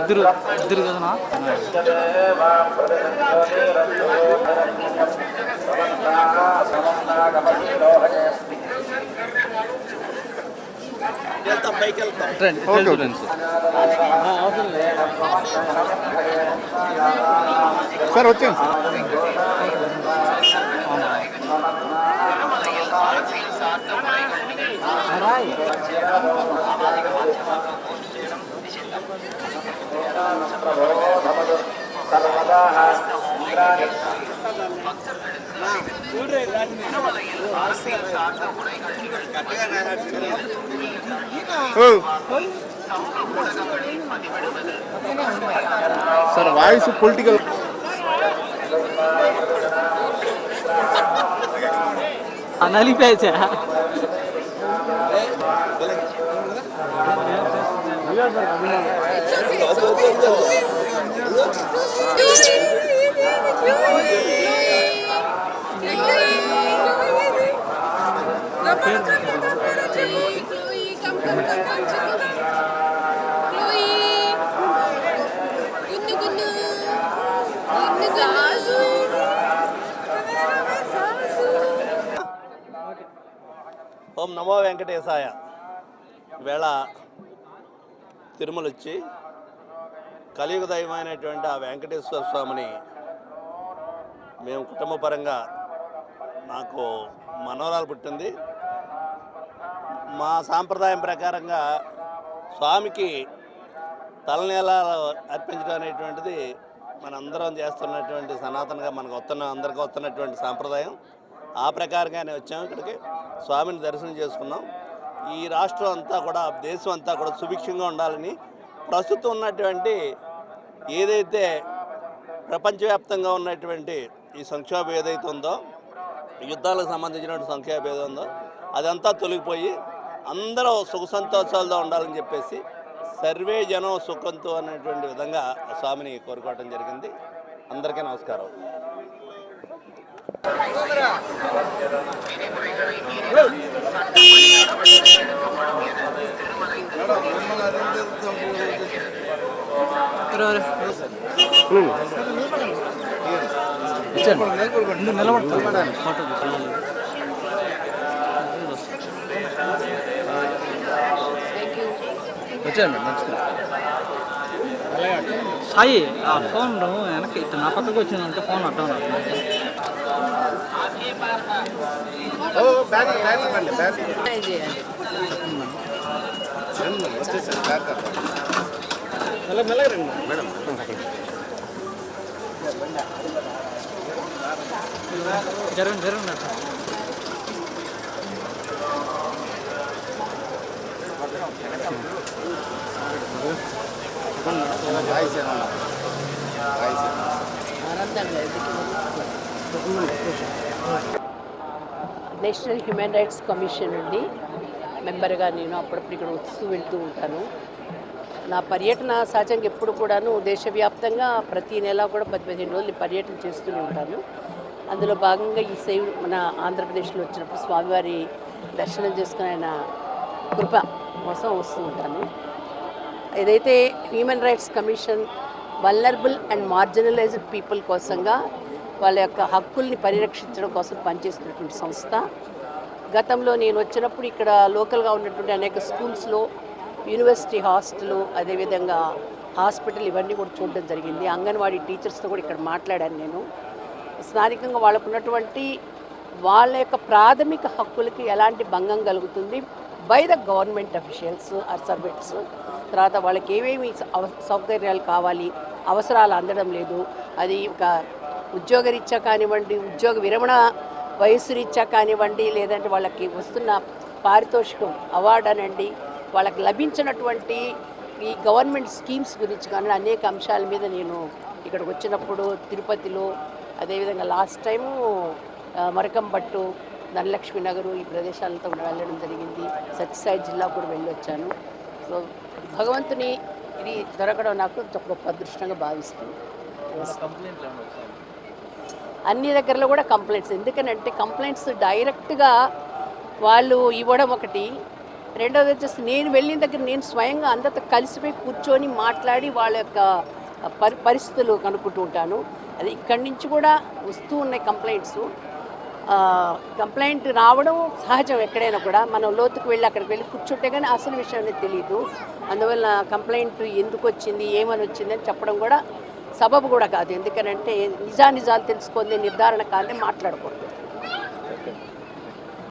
ఇద్దరు కదనా సార్ వచ్చాం sir voice political నలిపేచా ఓం నమో వెంకటేశాయ. ఈవేళ తిరుమల వచ్చి కలియుగ దైవమైనటువంటి ఆ వెంకటేశ్వర స్వామిని మేము కుటుంబ పరంగా నాకు మనవరాలు పుట్టింది. మా సాంప్రదాయం ప్రకారంగా స్వామికి తలనీలాలు అర్పించడం అనేటువంటిది మనందరం చేస్తున్నటువంటి సనాతనంగా అందరికీ వస్తున్నటువంటి సాంప్రదాయం. ఆ ప్రకారంగానే వచ్చాము. ఇక్కడికి స్వామిని దర్శనం చేసుకున్నాం. ఈ రాష్ట్రం అంతా కూడా, దేశం అంతా కూడా సుభిక్షంగా ఉండాలని, ప్రస్తుతం ఉన్నటువంటి ఏదైతే ప్రపంచవ్యాప్తంగా ఉన్నటువంటి ఈ సంక్షోభం ఏదైతే ఉందో, యుద్ధాలకు సంబంధించినటువంటి సంక్షోభం ఏదో ఉందో అదంతా తొలగిపోయి అందరూ సుఖ సంతోషాలతో ఉండాలని చెప్పేసి సర్వే జనం సుఖంతో అనేటువంటి విధంగా స్వామిని కోరుకోవడం జరిగింది. అందరికీ నమస్కారం. సాయి ఆ ఫోన్ వెనక్కి ఇట్లా నా పక్కకు వచ్చిందంటే ఫోన్ అడ్డం మెల్లగా రండి మేడం. జరగండి నేషనల్ హ్యూమన్ రైట్స్ కమిషన్ నుండి మెంబర్గా నేను అప్పుడప్పుడు ఇక్కడ వస్తూ వెళ్తూ ఉంటాను. నా పర్యటన సహజంగా ఎప్పుడు కూడాను దేశవ్యాప్తంగా ప్రతి నెల కూడా 10-15 రోజులు పర్యటన చేస్తూనే ఉంటాను. అందులో భాగంగా ఈ సేవ్ మన ఆంధ్రప్రదేశ్లో వచ్చినప్పుడు స్వామివారి దర్శనం చేసుకుని ఆయన కృప కోసం వస్తూ ఉంటాను. ఏదైతే human rights commission vulnerable and marginalized people కోసంగా వాళ్ళ యొక్క హక్కుల్ని పరిరక్షించడం కోసం పనిచేస్తున్నటువంటి సంస్థ. గతంలో నేను వచ్చినప్పుడు ఇక్కడ లోకల్గా ఉన్నటువంటి అనేక స్కూల్స్లో, యూనివర్సిటీ హాస్టల్, అదేవిధంగా హాస్పిటల్ ఇవన్నీ కూడా చూడడం జరిగింది. అంగన్వాడీ టీచర్స్తో కూడా ఇక్కడ మాట్లాడాను నేను. స్థానికంగా వాళ్ళకు ఉన్నటువంటి వాళ్ళ యొక్క ప్రాథమిక హక్కులకి ఎలాంటి భంగం కలుగుతుంది, by the government officials or servants. తర్వాత వాళ్ళకి ఏమేమి సౌకర్యాలు కావాలి, అవసరాలు అందడం లేదు. అది ఒక ఉద్యోగరీత్యా కానివ్వండి, ఉద్యోగ విరమణ వయస్సు రీత్యా కానివ్వండి, లేదంటే వాళ్ళకి వస్తున్న పారితోషికం అవార్డు అనండి, వాళ్ళకి లభించినటువంటి ఈ గవర్నమెంట్ స్కీమ్స్ గురించి కానీ అనేక అంశాల మీద నేను ఇక్కడికి వచ్చినప్పుడు తిరుపతిలో, అదేవిధంగా లాస్ట్ టైము మరకంపట్టు, ధనలక్ష్మి నగరు ఈ ప్రదేశాలతో కూడా వెళ్ళడం జరిగింది. సత్యసాయి జిల్లా కూడా వెళ్ళొచ్చాను. సో భగవంతుని ఇది దొరకడం నాకు గొప్ప అదృష్టంగా భావిస్తుంది. అన్ని దగ్గరలో కూడా కంప్లైంట్స్, ఎందుకనంటే కంప్లైంట్స్ డైరెక్ట్గా వాళ్ళు ఇవ్వడం ఒకటి, రెండవది వచ్చేసి నేను వెళ్ళిన దగ్గర నేను స్వయంగా అందరితో కలిసిపోయి కూర్చొని మాట్లాడి వాళ్ళ యొక్క పరిస్థితులు కనుక్కుంటూ ఉంటాను. అది ఇక్కడి నుంచి కూడా వస్తూ ఉన్నాయి కంప్లైంట్స్. కంప్లైంట్ రావడం సహజం, ఎక్కడైనా కూడా మనం లోతుకు వెళ్ళి అక్కడికి వెళ్ళి కూర్చుంటే కానీ అసలు విషయం అనేది తెలియదు. అందువల్ల కంప్లైంట్ ఎందుకు వచ్చింది, ఏమని వచ్చింది అని చెప్పడం కూడా సబబు కూడా కాదు. ఎందుకనంటే నిజానిజాలు తెలుసుకొని నిర్ధారణ కానీ మాట్లాడకూడదు.